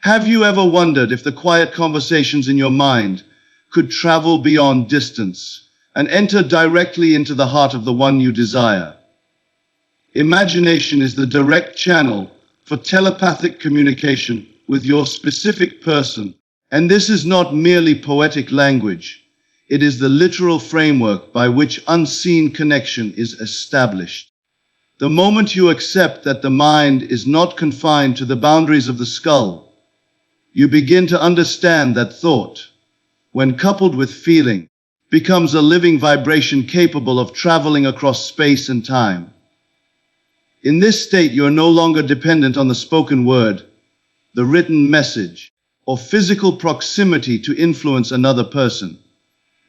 Have you ever wondered if the quiet conversations in your mind could travel beyond distance and enter directly into the heart of the one you desire? Imagination is the direct channel for telepathic communication with your specific person. And this is not merely poetic language. It is the literal framework by which unseen connection is established. The moment you accept that the mind is not confined to the boundaries of the skull, you begin to understand that thought, when coupled with feeling, becomes a living vibration capable of traveling across space and time. In this state, you are no longer dependent on the spoken word, the written message, or physical proximity to influence another person.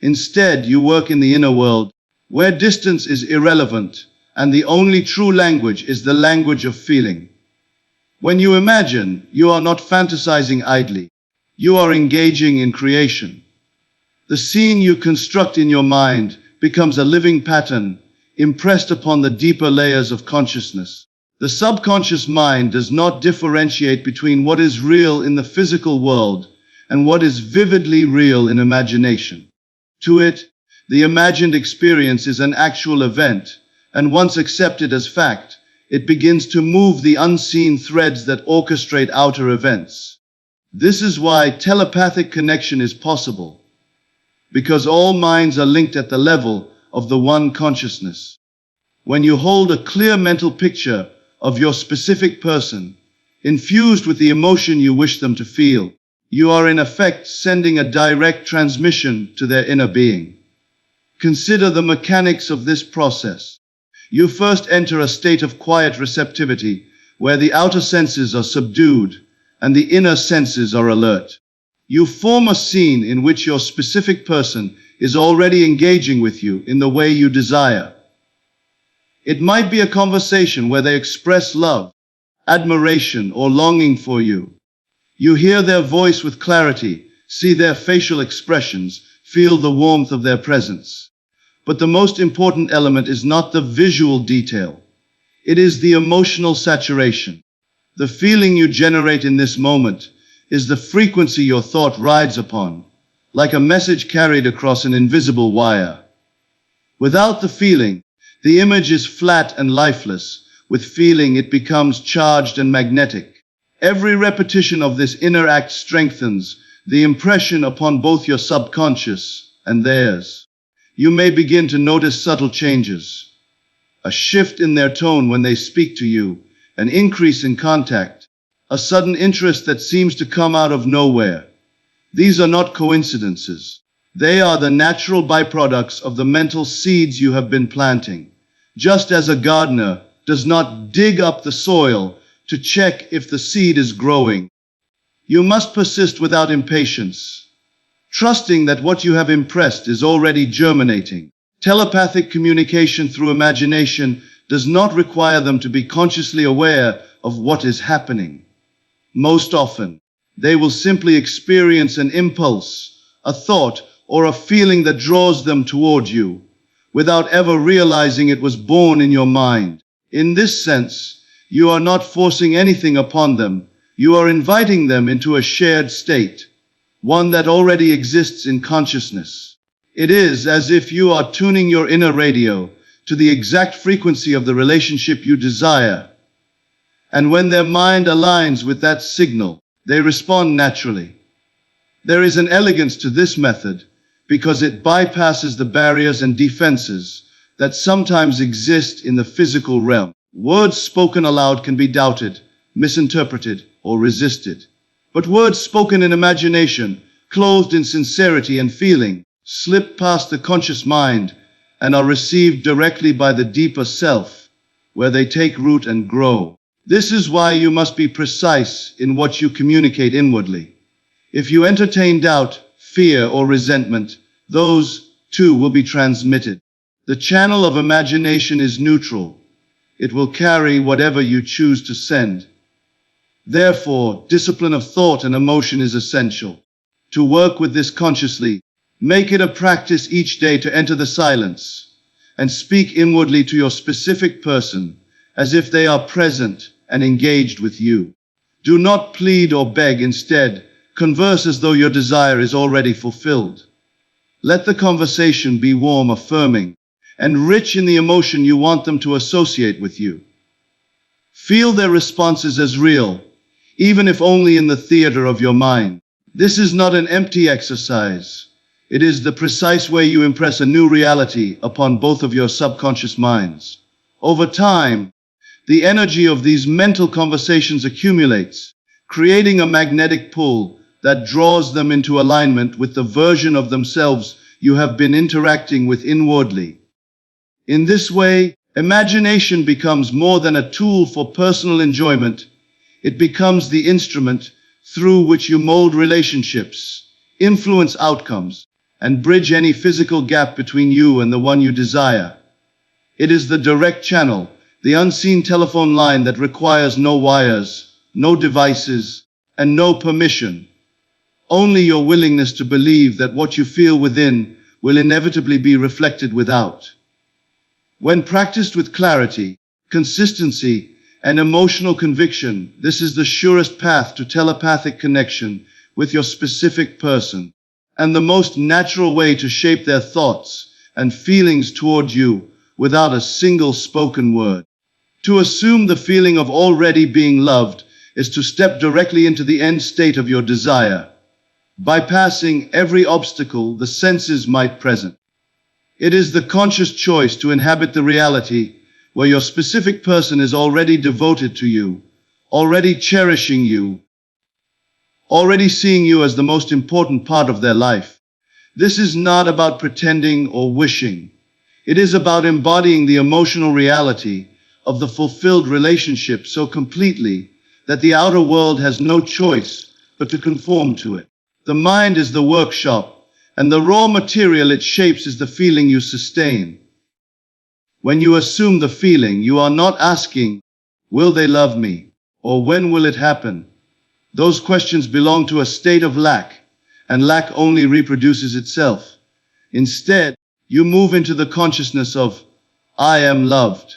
Instead, you work in the inner world, where distance is irrelevant, and the only true language is the language of feeling. When you imagine, you are not fantasizing idly. You are engaging in creation. The scene you construct in your mind becomes a living pattern impressed upon the deeper layers of consciousness. The subconscious mind does not differentiate between what is real in the physical world and what is vividly real in imagination. To it, the imagined experience is an actual event, and once accepted as fact, it begins to move the unseen threads that orchestrate outer events. This is why telepathic connection is possible, because all minds are linked at the level of the one consciousness. When you hold a clear mental picture of your specific person, infused with the emotion you wish them to feel, you are in effect sending a direct transmission to their inner being. Consider the mechanics of this process. You first enter a state of quiet receptivity, where the outer senses are subdued and the inner senses are alert. You form a scene in which your specific person is already engaging with you in the way you desire. It might be a conversation where they express love, admiration, or longing for you. You hear their voice with clarity, see their facial expressions, feel the warmth of their presence. But the most important element is not the visual detail. It is the emotional saturation. The feeling you generate in this moment is the frequency your thought rides upon, like a message carried across an invisible wire. Without the feeling, the image is flat and lifeless. With feeling, it becomes charged and magnetic. Every repetition of this inner act strengthens the impression upon both your subconscious and theirs. You may begin to notice subtle changes, a shift in their tone when they speak to you, an increase in contact, a sudden interest that seems to come out of nowhere. These are not coincidences. They are the natural byproducts of the mental seeds you have been planting. Just as a gardener does not dig up the soil to check if the seed is growing, you must persist without impatience, trusting that what you have impressed is already germinating. Telepathic communication through imagination does not require them to be consciously aware of what is happening. Most often, they will simply experience an impulse, a thought, or a feeling that draws them toward you, without ever realizing it was born in your mind. In this sense, you are not forcing anything upon them. You are inviting them into a shared state, one that already exists in consciousness. It is as if you are tuning your inner radio to the exact frequency of the relationship you desire. And when their mind aligns with that signal, they respond naturally. There is an elegance to this method because it bypasses the barriers and defenses that sometimes exist in the physical realm. Words spoken aloud can be doubted, misinterpreted, or resisted. But words spoken in imagination, clothed in sincerity and feeling, slip past the conscious mind and are received directly by the deeper self, where they take root and grow. This is why you must be precise in what you communicate inwardly. If you entertain doubt, fear, or resentment, those too will be transmitted. The channel of imagination is neutral. It will carry whatever you choose to send. Therefore, discipline of thought and emotion is essential. To work with this consciously, make it a practice each day to enter the silence and speak inwardly to your specific person as if they are present and engaged with you. Do not plead or beg. Instead, converse as though your desire is already fulfilled. Let the conversation be warm, affirming, and rich in the emotion you want them to associate with you. Feel their responses as real, even if only in the theater of your mind. This is not an empty exercise. It is the precise way you impress a new reality upon both of your subconscious minds. Over time, the energy of these mental conversations accumulates, creating a magnetic pull that draws them into alignment with the version of themselves you have been interacting with inwardly. In this way, imagination becomes more than a tool for personal enjoyment. It becomes the instrument through which you mold relationships, influence outcomes, and bridge any physical gap between you and the one you desire. It is the direct channel, the unseen telephone line that requires no wires, no devices, and no permission. Only your willingness to believe that what you feel within will inevitably be reflected without. When practiced with clarity, consistency, and emotional conviction, this is the surest path to telepathic connection with your specific person, and the most natural way to shape their thoughts and feelings toward you without a single spoken word. To assume the feeling of already being loved is to step directly into the end state of your desire, bypassing every obstacle the senses might present. It is the conscious choice to inhabit the reality where your specific person is already devoted to you, already cherishing you, already seeing you as the most important part of their life. This is not about pretending or wishing. It is about embodying the emotional reality of the fulfilled relationship so completely that the outer world has no choice but to conform to it. The mind is the workshop, and the raw material it shapes is the feeling you sustain. When you assume the feeling, you are not asking, "Will they love me?" or "When will it happen?" Those questions belong to a state of lack, and lack only reproduces itself. Instead, you move into the consciousness of, "I am loved,"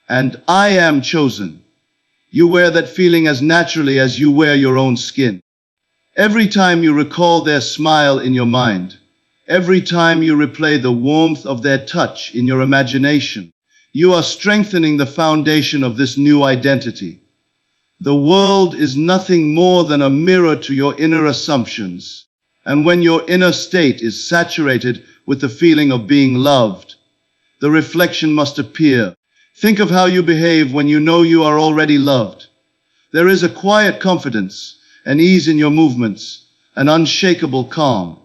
and "I am chosen." You wear that feeling as naturally as you wear your own skin. Every time you recall their smile in your mind, every time you replay the warmth of their touch in your imagination, you are strengthening the foundation of this new identity. The world is nothing more than a mirror to your inner assumptions, and when your inner state is saturated with the feeling of being loved, the reflection must appear. Think of how you behave when you know you are already loved. There is a quiet confidence, an ease in your movements, an unshakable calm.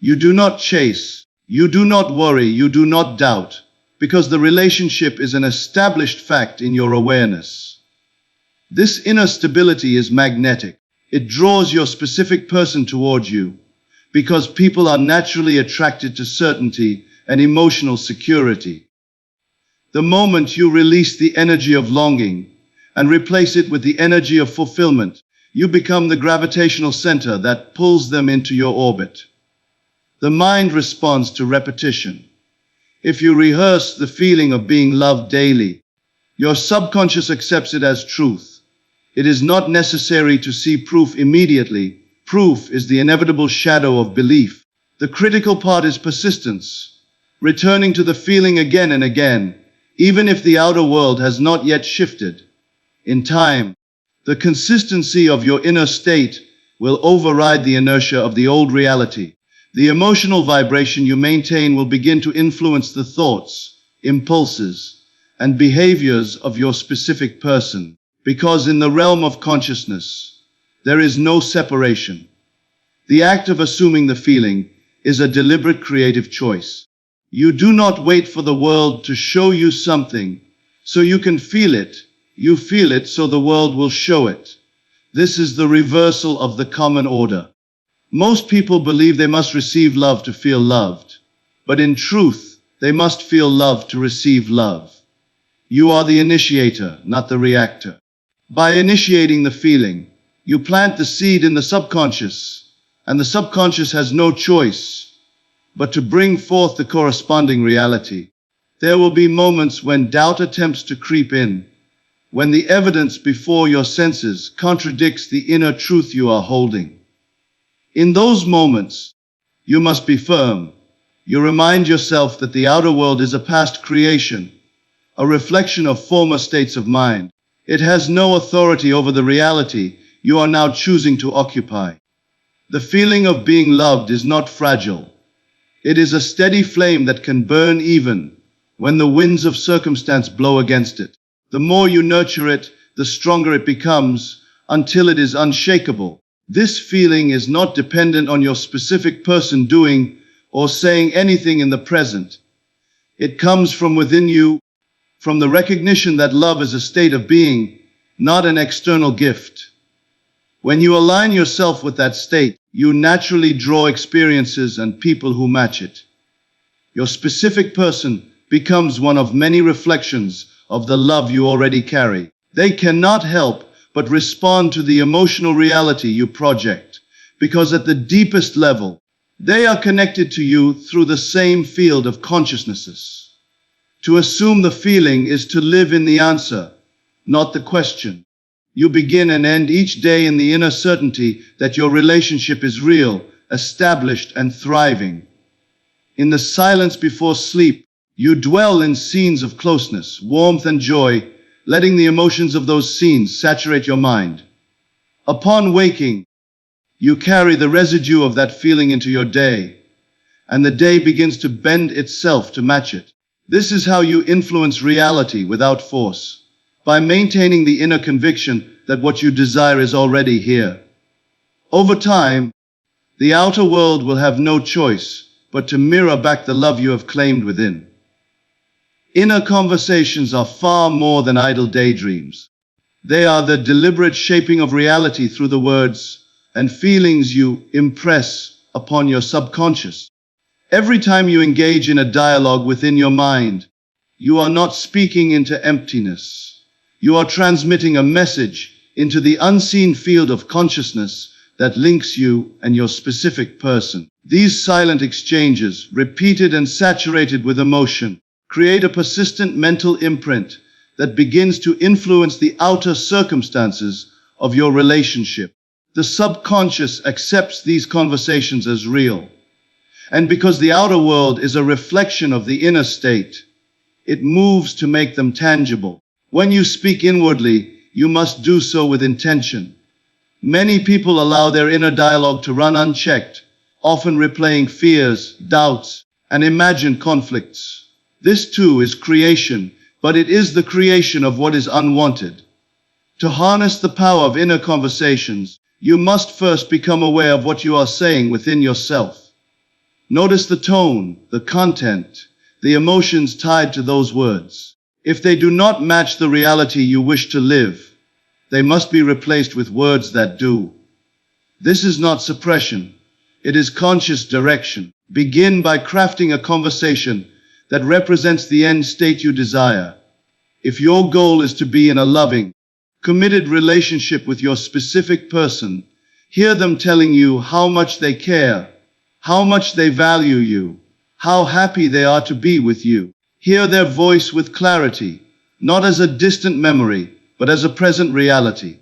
You do not chase, you do not worry, you do not doubt, because the relationship is an established fact in your awareness. This inner stability is magnetic. It draws your specific person toward you, because people are naturally attracted to certainty and emotional security. The moment you release the energy of longing and replace it with the energy of fulfillment, you become the gravitational center that pulls them into your orbit. The mind responds to repetition. If you rehearse the feeling of being loved daily, your subconscious accepts it as truth. It is not necessary to see proof immediately. Proof is the inevitable shadow of belief. The critical part is persistence, returning to the feeling again and again, even if the outer world has not yet shifted. In time, the consistency of your inner state will override the inertia of the old reality. The emotional vibration you maintain will begin to influence the thoughts, impulses, and behaviors of your specific person, because in the realm of consciousness, there is no separation. The act of assuming the feeling is a deliberate creative choice. You do not wait for the world to show you something so you can feel it. You feel it so the world will show it. This is the reversal of the common order. Most people believe they must receive love to feel loved, but in truth, they must feel love to receive love. You are the initiator, not the reactor. By initiating the feeling, you plant the seed in the subconscious, and the subconscious has no choice but to bring forth the corresponding reality. There will be moments when doubt attempts to creep in, when the evidence before your senses contradicts the inner truth you are holding. In those moments, you must be firm. You remind yourself that the outer world is a past creation, a reflection of former states of mind. It has no authority over the reality you are now choosing to occupy. The feeling of being loved is not fragile. It is a steady flame that can burn even when the winds of circumstance blow against it. The more you nurture it, the stronger it becomes, until it is unshakable. This feeling is not dependent on your specific person doing or saying anything in the present. It comes from within you, from the recognition that love is a state of being, not an external gift. When you align yourself with that state, you naturally draw experiences and people who match it. Your specific person becomes one of many reflections of the love you already carry. They cannot help but respond to the emotional reality you project, because at the deepest level, they are connected to you through the same field of consciousnesses. To assume the feeling is to live in the answer, not the question. You begin and end each day in the inner certainty that your relationship is real, established, and thriving. In the silence before sleep, you dwell in scenes of closeness, warmth, and joy, letting the emotions of those scenes saturate your mind. Upon waking, you carry the residue of that feeling into your day, and the day begins to bend itself to match it. This is how you influence reality without force, by maintaining the inner conviction that what you desire is already here. Over time, the outer world will have no choice but to mirror back the love you have claimed within. Inner conversations are far more than idle daydreams. They are the deliberate shaping of reality through the words and feelings you impress upon your subconscious. Every time you engage in a dialogue within your mind, you are not speaking into emptiness. You are transmitting a message into the unseen field of consciousness that links you and your specific person. These silent exchanges, repeated and saturated with emotion, create a persistent mental imprint that begins to influence the outer circumstances of your relationship. The subconscious accepts these conversations as real. And because the outer world is a reflection of the inner state, it moves to make them tangible. When you speak inwardly, you must do so with intention. Many people allow their inner dialogue to run unchecked, often replaying fears, doubts, and imagined conflicts. This too is creation, but it is the creation of what is unwanted. To harness the power of inner conversations, you must first become aware of what you are saying within yourself. Notice the tone, the content, the emotions tied to those words. If they do not match the reality you wish to live, they must be replaced with words that do. This is not suppression. It is conscious direction. Begin by crafting a conversation that represents the end state you desire. If your goal is to be in a loving, committed relationship with your specific person, hear them telling you how much they care, how much they value you, how happy they are to be with you. Hear their voice with clarity, not as a distant memory, but as a present reality.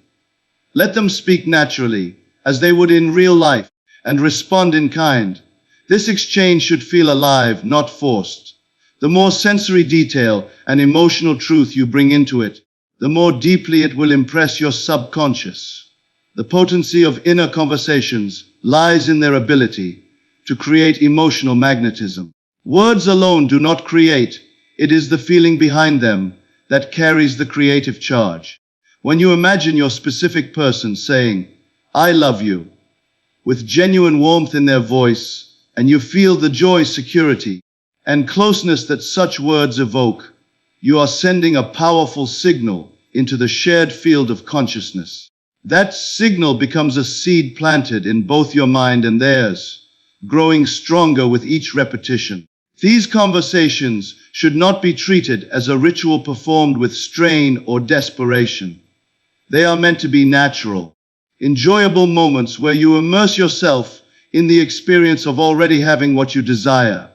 Let them speak naturally, as they would in real life, and respond in kind. This exchange should feel alive, not forced. The more sensory detail and emotional truth you bring into it, the more deeply it will impress your subconscious. The potency of inner conversations lies in their ability to create emotional magnetism. Words alone do not create. It is the feeling behind them that carries the creative charge. When you imagine your specific person saying, "I love you," with genuine warmth in their voice, and you feel the joy, security, and closeness that such words evoke, you are sending a powerful signal into the shared field of consciousness. That signal becomes a seed planted in both your mind and theirs, growing stronger with each repetition. These conversations should not be treated as a ritual performed with strain or desperation. They are meant to be natural, enjoyable moments where you immerse yourself in the experience of already having what you desire.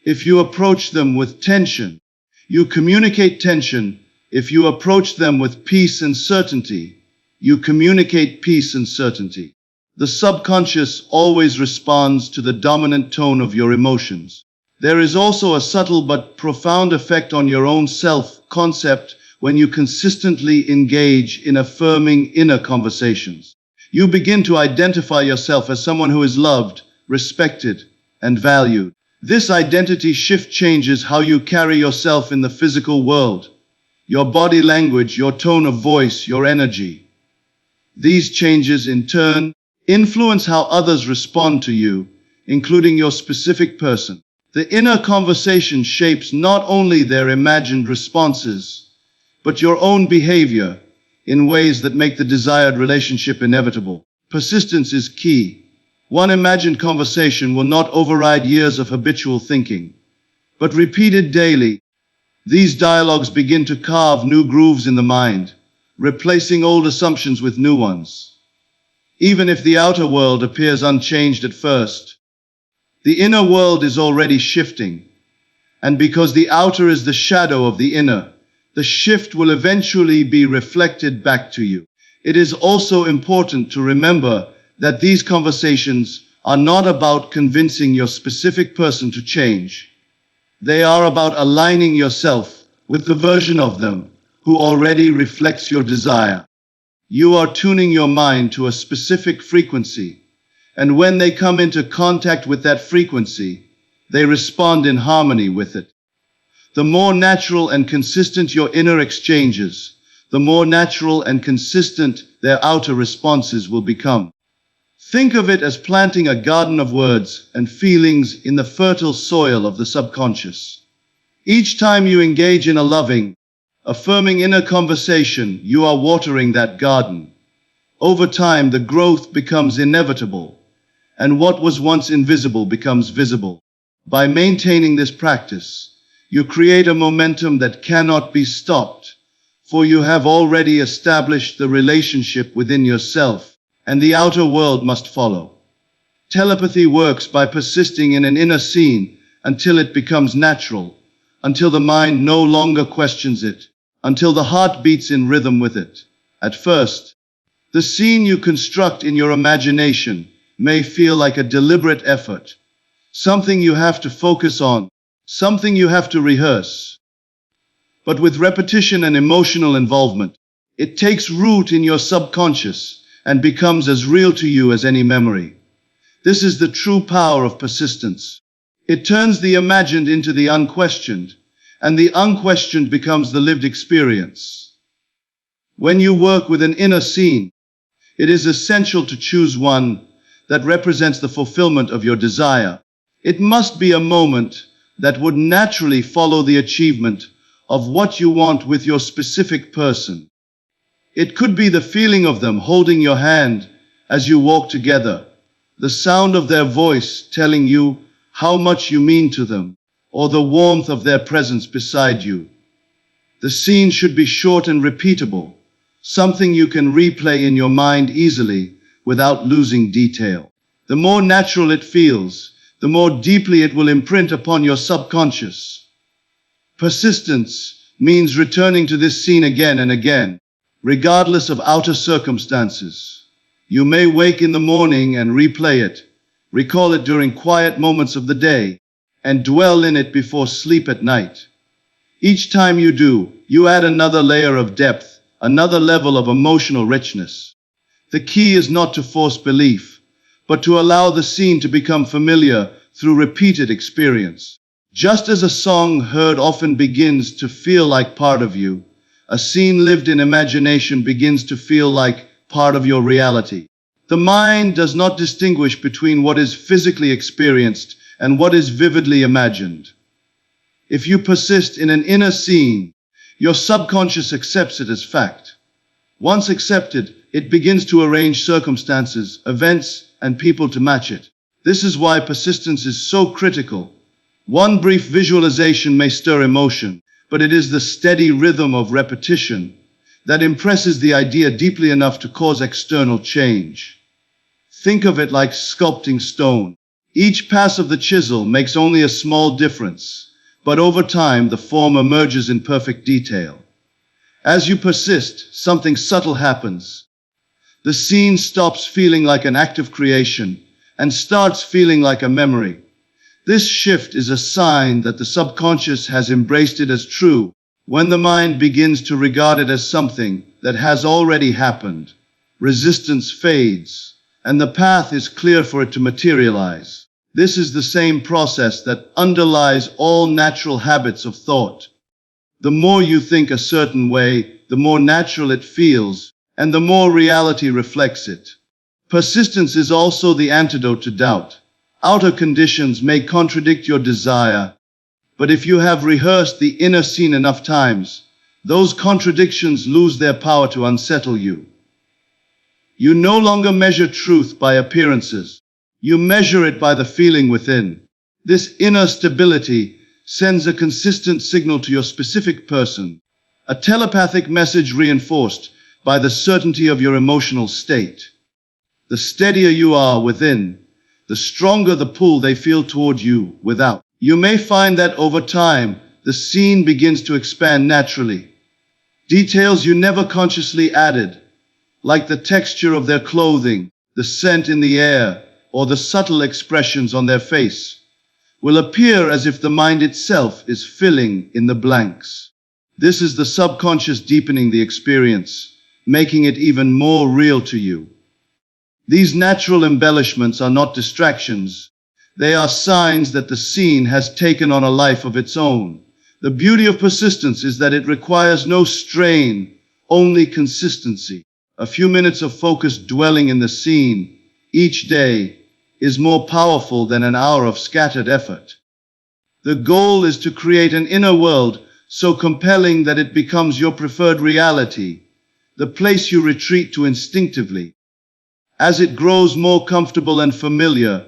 If you approach them with tension, you communicate tension If you approach them with peace and certainty, you communicate peace and certainty. The subconscious always responds to the dominant tone of your emotions. There is also a subtle but profound effect on your own self-concept when you consistently engage in affirming inner conversations. You begin to identify yourself as someone who is loved, respected, and valued. This identity shift changes how you carry yourself in the physical world. Your body language, your tone of voice, your energy. These changes, in turn, influence how others respond to you, including your specific person. The inner conversation shapes not only their imagined responses, but your own behavior in ways that make the desired relationship inevitable. Persistence is key. One imagined conversation will not override years of habitual thinking, but repeated daily, these dialogues begin to carve new grooves in the mind, replacing old assumptions with new ones. Even if the outer world appears unchanged at first, the inner world is already shifting. And because the outer is the shadow of the inner, the shift will eventually be reflected back to you. It is also important to remember that these conversations are not about convincing your specific person to change. They are about aligning yourself with the version of them who already reflects your desire. You are tuning your mind to a specific frequency, and when they come into contact with that frequency, they respond in harmony with it. The more natural and consistent your inner exchanges, the more natural and consistent their outer responses will become. Think of it as planting a garden of words and feelings in the fertile soil of the subconscious. Each time you engage in a loving, affirming inner conversation, you are watering that garden. Over time, the growth becomes inevitable, and what was once invisible becomes visible. By maintaining this practice, you create a momentum that cannot be stopped, for you have already established the relationship within yourself, and the outer world must follow. Telepathy works by persisting in an inner scene until it becomes natural, until the mind no longer questions it, until the heart beats in rhythm with it. At first, the scene you construct in your imagination may feel like a deliberate effort, something you have to focus on, something you have to rehearse. But with repetition and emotional involvement, it takes root in your subconscious and becomes as real to you as any memory. This is the true power of persistence. It turns the imagined into the unquestioned, and the unquestioned becomes the lived experience. When you work with an inner scene, it is essential to choose one that represents the fulfillment of your desire. It must be a moment that would naturally follow the achievement of what you want with your specific person. It could be the feeling of them holding your hand as you walk together, the sound of their voice telling you how much you mean to them, or the warmth of their presence beside you. The scene should be short and repeatable, something you can replay in your mind easily without losing detail. The more natural it feels, the more deeply it will imprint upon your subconscious. Persistence means returning to this scene again and again, regardless of outer circumstances. You may wake in the morning and replay it, recall it during quiet moments of the day, and dwell in it before sleep at night. Each time you do, you add another layer of depth, another level of emotional richness. The key is not to force belief, but to allow the scene to become familiar through repeated experience. Just as a song heard often begins to feel like part of you, a scene lived in imagination begins to feel like part of your reality. The mind does not distinguish between what is physically experienced and what is vividly imagined. If you persist in an inner scene, your subconscious accepts it as fact. Once accepted, it begins to arrange circumstances, events, and people to match it. This is why persistence is so critical. One brief visualization may stir emotion, but it is the steady rhythm of repetition that impresses the idea deeply enough to cause external change. Think of it like sculpting stone. Each pass of the chisel makes only a small difference, but over time the form emerges in perfect detail. As you persist, something subtle happens. The scene stops feeling like an act of creation and starts feeling like a memory. This shift is a sign that the subconscious has embraced it as true. When the mind begins to regard it as something that has already happened, resistance fades, and the path is clear for it to materialize. This is the same process that underlies all natural habits of thought. The more you think a certain way, the more natural it feels, and the more reality reflects it. Persistence is also the antidote to doubt. Outer conditions may contradict your desire, but if you have rehearsed the inner scene enough times, those contradictions lose their power to unsettle you. You no longer measure truth by appearances. You measure it by the feeling within. This inner stability sends a consistent signal to your specific person, a telepathic message reinforced by the certainty of your emotional state. The steadier you are within, the stronger the pull they feel toward you without. You may find that over time, the scene begins to expand naturally. Details you never consciously added, like the texture of their clothing, the scent in the air, or the subtle expressions on their face, will appear as if the mind itself is filling in the blanks. This is the subconscious deepening the experience, making it even more real to you. These natural embellishments are not distractions. They are signs that the scene has taken on a life of its own. The beauty of persistence is that it requires no strain, only consistency. A few minutes of focused dwelling in the scene each day is more powerful than an hour of scattered effort. The goal is to create an inner world so compelling that it becomes your preferred reality, the place you retreat to instinctively. As it grows more comfortable and familiar,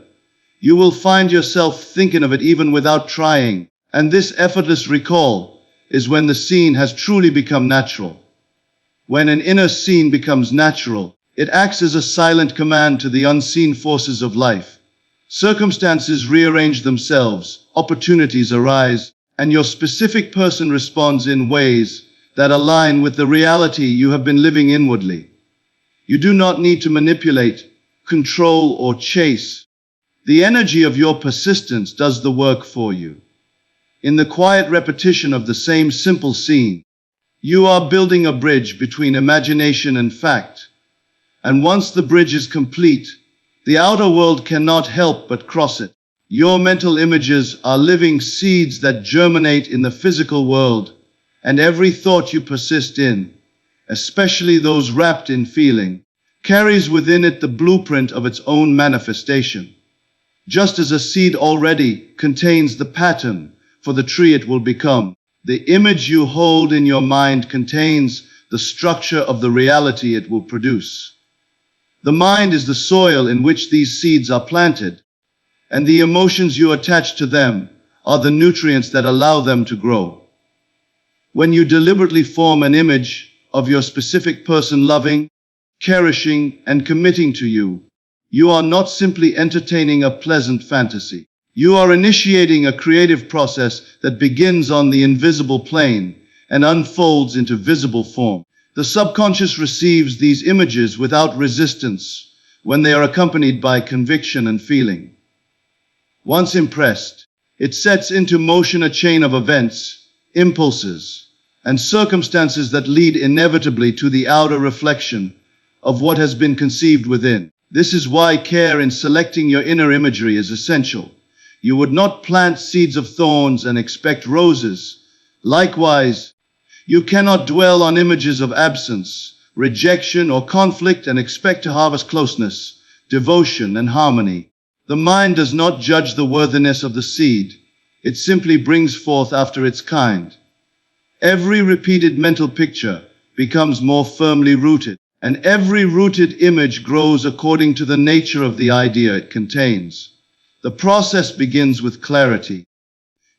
you will find yourself thinking of it even without trying, and this effortless recall is when the scene has truly become natural. When an inner scene becomes natural, it acts as a silent command to the unseen forces of life. Circumstances rearrange themselves, opportunities arise, and your specific person responds in ways that align with the reality you have been living inwardly. You do not need to manipulate, control, or chase. The energy of your persistence does the work for you. In the quiet repetition of the same simple scene, you are building a bridge between imagination and fact. And once the bridge is complete, the outer world cannot help but cross it. Your mental images are living seeds that germinate in the physical world, and every thought you persist in, especially those wrapped in feeling, carries within it the blueprint of its own manifestation. Just as a seed already contains the pattern for the tree it will become, the image you hold in your mind contains the structure of the reality it will produce. The mind is the soil in which these seeds are planted, and the emotions you attach to them are the nutrients that allow them to grow. When you deliberately form an image of your specific person loving, cherishing, and committing to you, you are not simply entertaining a pleasant fantasy. You are initiating a creative process that begins on the invisible plane and unfolds into visible form. The subconscious receives these images without resistance when they are accompanied by conviction and feeling. Once impressed, it sets into motion a chain of events, impulses, and circumstances that lead inevitably to the outer reflection of what has been conceived within. This is why care in selecting your inner imagery is essential. You would not plant seeds of thorns and expect roses. Likewise, you cannot dwell on images of absence, rejection, or conflict and expect to harvest closeness, devotion, and harmony. The mind does not judge the worthiness of the seed. It simply brings forth after its kind. Every repeated mental picture becomes more firmly rooted, and every rooted image grows according to the nature of the idea it contains. The process begins with clarity.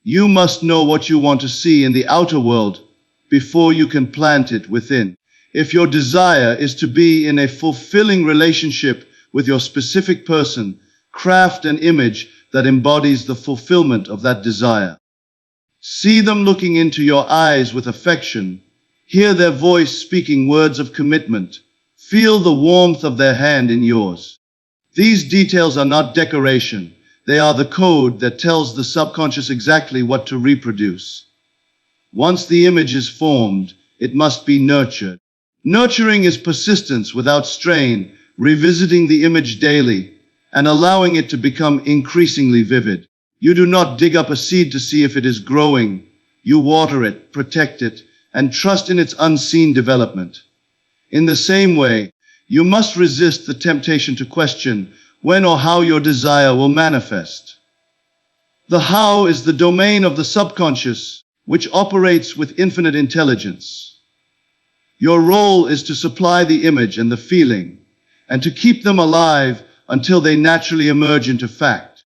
You must know what you want to see in the outer world before you can plant it within. If your desire is to be in a fulfilling relationship with your specific person, craft an image that embodies the fulfillment of that desire. See them looking into your eyes with affection, Hear their voice speaking words of commitment. Feel the warmth of their hand in yours. These details are not decoration. They are the code that tells the subconscious exactly what to reproduce. Once the image is formed, it must be nurtured. Nurturing is persistence without strain, revisiting the image daily, and allowing it to become increasingly vivid. You do not dig up a seed to see if it is growing. You water it, protect it, and trust in its unseen development. In the same way, you must resist the temptation to question when or how your desire will manifest. The how is the domain of the subconscious, which operates with infinite intelligence. Your role is to supply the image and the feeling, and to keep them alive until they naturally emerge into fact.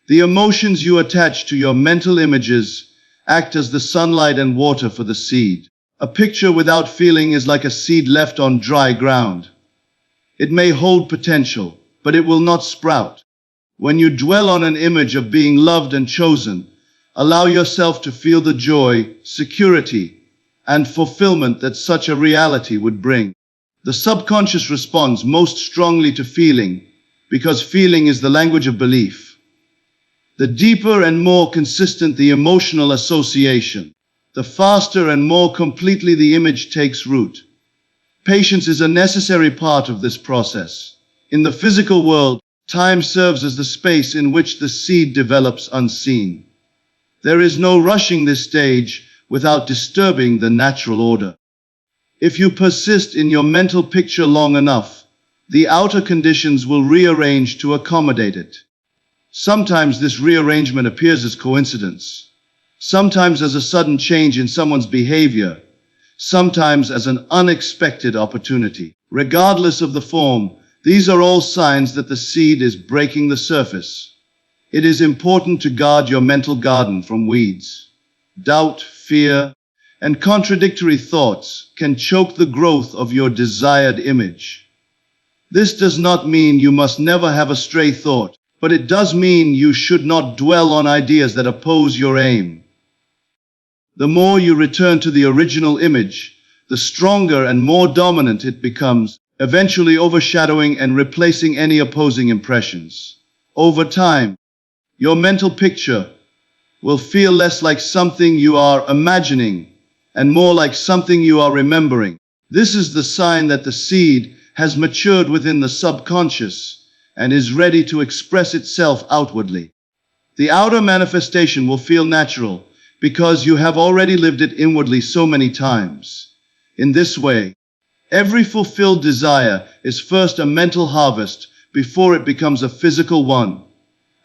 The emotions you attach to your mental images act as the sunlight and water for the seed. A picture without feeling is like a seed left on dry ground. It may hold potential, but it will not sprout. When you dwell on an image of being loved and chosen, allow yourself to feel the joy, security, and fulfillment that such a reality would bring. The subconscious responds most strongly to feeling, because feeling is the language of belief. The deeper and more consistent the emotional association, the faster and more completely the image takes root. Patience is a necessary part of this process. In the physical world, time serves as the space in which the seed develops unseen. There is no rushing this stage without disturbing the natural order. If you persist in your mental picture long enough, the outer conditions will rearrange to accommodate it. Sometimes this rearrangement appears as coincidence, sometimes as a sudden change in someone's behavior, sometimes as an unexpected opportunity. Regardless of the form, these are all signs that the seed is breaking the surface. It is important to guard your mental garden from weeds. Doubt, fear, and contradictory thoughts can choke the growth of your desired image. This does not mean you must never have a stray thought, but it does mean you should not dwell on ideas that oppose your aim. The more you return to the original image, the stronger and more dominant it becomes, eventually overshadowing and replacing any opposing impressions. Over time, your mental picture will feel less like something you are imagining and more like something you are remembering. This is the sign that the seed has matured within the subconscious and is ready to express itself outwardly. The outer manifestation will feel natural because you have already lived it inwardly so many times. In this way, every fulfilled desire is first a mental harvest before it becomes a physical one,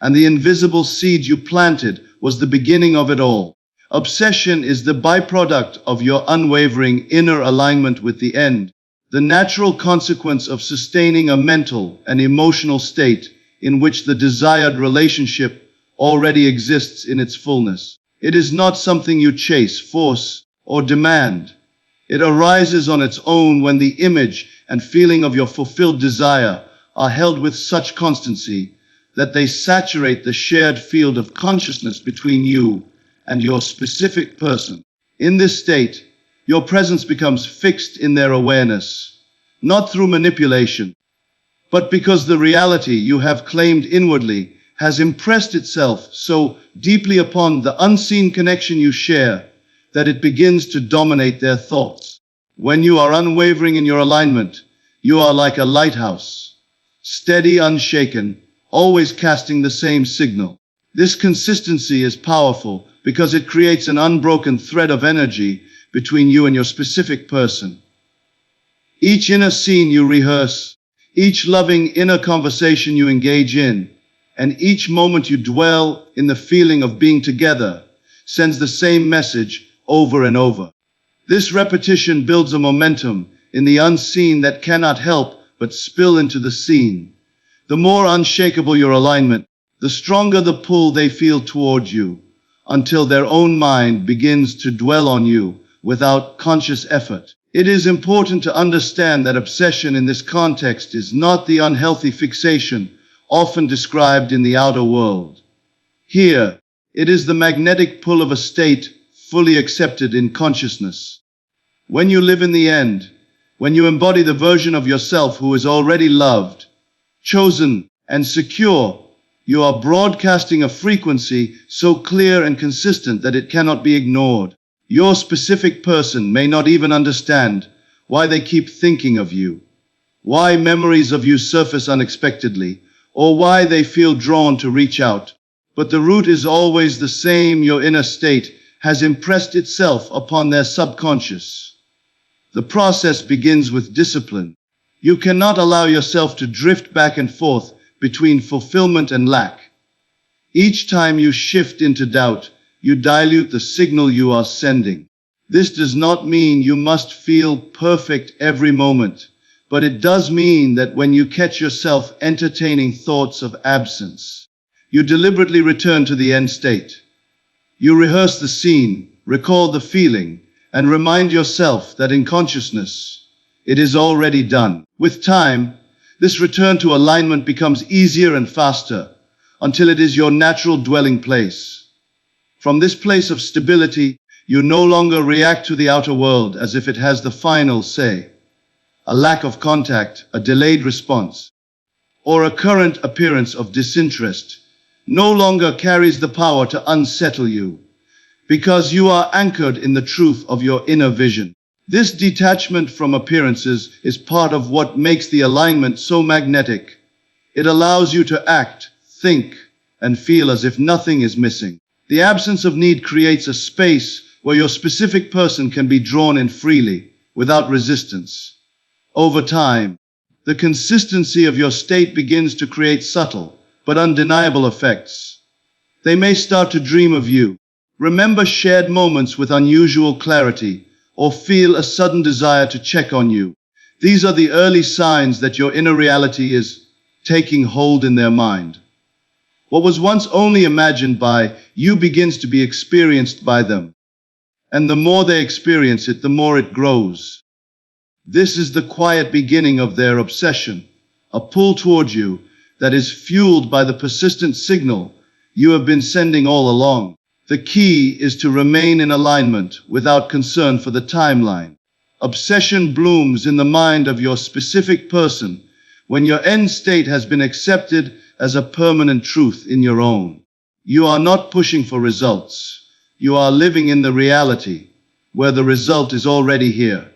and the invisible seed you planted was the beginning of it all. Obsession is the byproduct of your unwavering inner alignment with the end, the natural consequence of sustaining a mental and emotional state in which the desired relationship already exists in its fullness. It is not something you chase, force, or demand. It arises on its own when the image and feeling of your fulfilled desire are held with such constancy that they saturate the shared field of consciousness between you and your specific person. In this state, your presence becomes fixed in their awareness, not through manipulation, but because the reality you have claimed inwardly has impressed itself so deeply upon the unseen connection you share that it begins to dominate their thoughts. When you are unwavering in your alignment, you are like a lighthouse, steady, unshaken, always casting the same signal. This consistency is powerful because it creates an unbroken thread of energy between you and your specific person. Each inner scene you rehearse, each loving inner conversation you engage in, and each moment you dwell in the feeling of being together sends the same message over and over. This repetition builds a momentum in the unseen that cannot help but spill into the seen. The more unshakable your alignment, the stronger the pull they feel toward you, until their own mind begins to dwell on you without conscious effort. It is important to understand that obsession in this context is not the unhealthy fixation often described in the outer world. Here, it is the magnetic pull of a state fully accepted in consciousness. When you live in the end, when you embody the version of yourself who is already loved, chosen, and secure, you are broadcasting a frequency so clear and consistent that it cannot be ignored. Your specific person may not even understand why they keep thinking of you, why memories of you surface unexpectedly, or why they feel drawn to reach out. But the root is always the same. Your inner state has impressed itself upon their subconscious. The process begins with discipline. You cannot allow yourself to drift back and forth between fulfillment and lack. Each time you shift into doubt, you dilute the signal you are sending. This does not mean you must feel perfect every moment, but it does mean that when you catch yourself entertaining thoughts of absence, you deliberately return to the end state. You rehearse the scene, recall the feeling, and remind yourself that in consciousness, it is already done. With time, this return to alignment becomes easier and faster until it is your natural dwelling place. From this place of stability, you no longer react to the outer world as if it has the final say. A lack of contact, a delayed response, or a current appearance of disinterest no longer carries the power to unsettle you, because you are anchored in the truth of your inner vision. This detachment from appearances is part of what makes the alignment so magnetic. It allows you to act, think, and feel as if nothing is missing. The absence of need creates a space where your specific person can be drawn in freely, without resistance. Over time, the consistency of your state begins to create subtle, but undeniable effects. They may start to dream of you, remember shared moments with unusual clarity, or feel a sudden desire to check on you. These are the early signs that your inner reality is taking hold in their mind. What was once only imagined by you begins to be experienced by them. And the more they experience it, the more it grows. This is the quiet beginning of their obsession, a pull toward you that is fueled by the persistent signal you have been sending all along. The key is to remain in alignment without concern for the timeline. Obsession blooms in the mind of your specific person when your end state has been accepted as a permanent truth in your own. You are not pushing for results. You are living in the reality where the result is already here.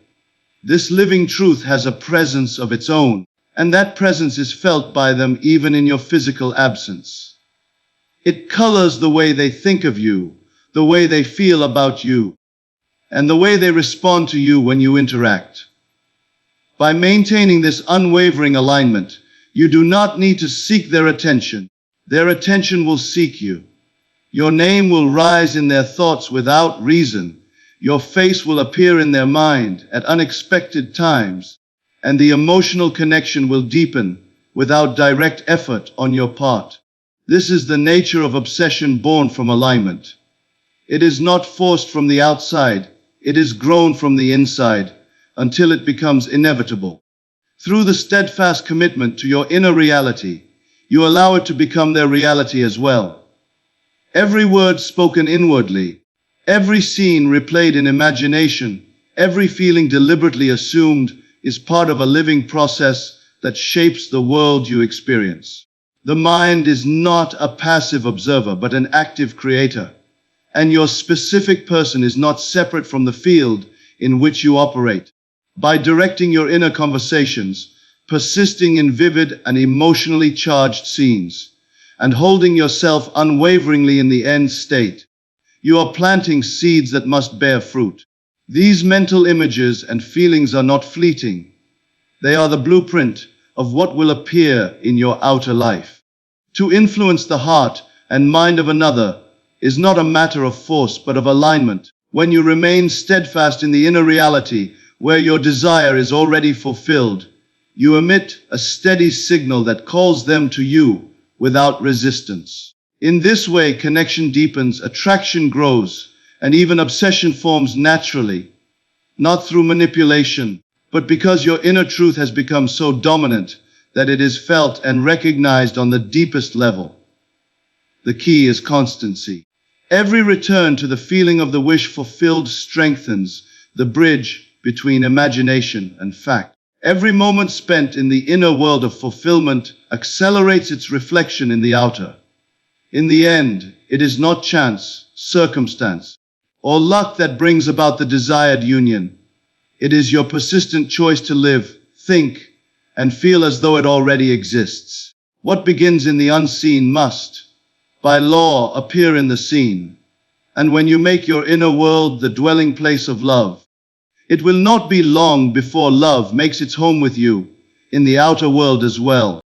This living truth has a presence of its own, and that presence is felt by them even in your physical absence. It colors the way they think of you, the way they feel about you, and the way they respond to you when you interact. By maintaining this unwavering alignment, you do not need to seek their attention. Their attention will seek you. Your name will rise in their thoughts without reason. Your face will appear in their mind at unexpected times, and the emotional connection will deepen without direct effort on your part. This is the nature of obsession born from alignment. It is not forced from the outside, it is grown from the inside until it becomes inevitable. Through the steadfast commitment to your inner reality, you allow it to become their reality as well. Every word spoken inwardly, every scene replayed in imagination, every feeling deliberately assumed is part of a living process that shapes the world you experience. The mind is not a passive observer, but an active creator. And your specific person is not separate from the field in which you operate. By directing your inner conversations, persisting in vivid and emotionally charged scenes, and holding yourself unwaveringly in the end state, you are planting seeds that must bear fruit. These mental images and feelings are not fleeting. They are the blueprint of what will appear in your outer life. To influence the heart and mind of another is not a matter of force but of alignment. When you remain steadfast in the inner reality where your desire is already fulfilled, you emit a steady signal that calls them to you without resistance. In this way, connection deepens, attraction grows, and even obsession forms naturally, not through manipulation, but because your inner truth has become so dominant that it is felt and recognized on the deepest level. The key is constancy. Every return to the feeling of the wish fulfilled strengthens the bridge between imagination and fact. Every moment spent in the inner world of fulfillment accelerates its reflection in the outer. In the end, it is not chance, circumstance, or luck that brings about the desired union. It is your persistent choice to live, think, and feel as though it already exists. What begins in the unseen must, by law, appear in the seen. And when you make your inner world the dwelling place of love, it will not be long before love makes its home with you, in the outer world as well.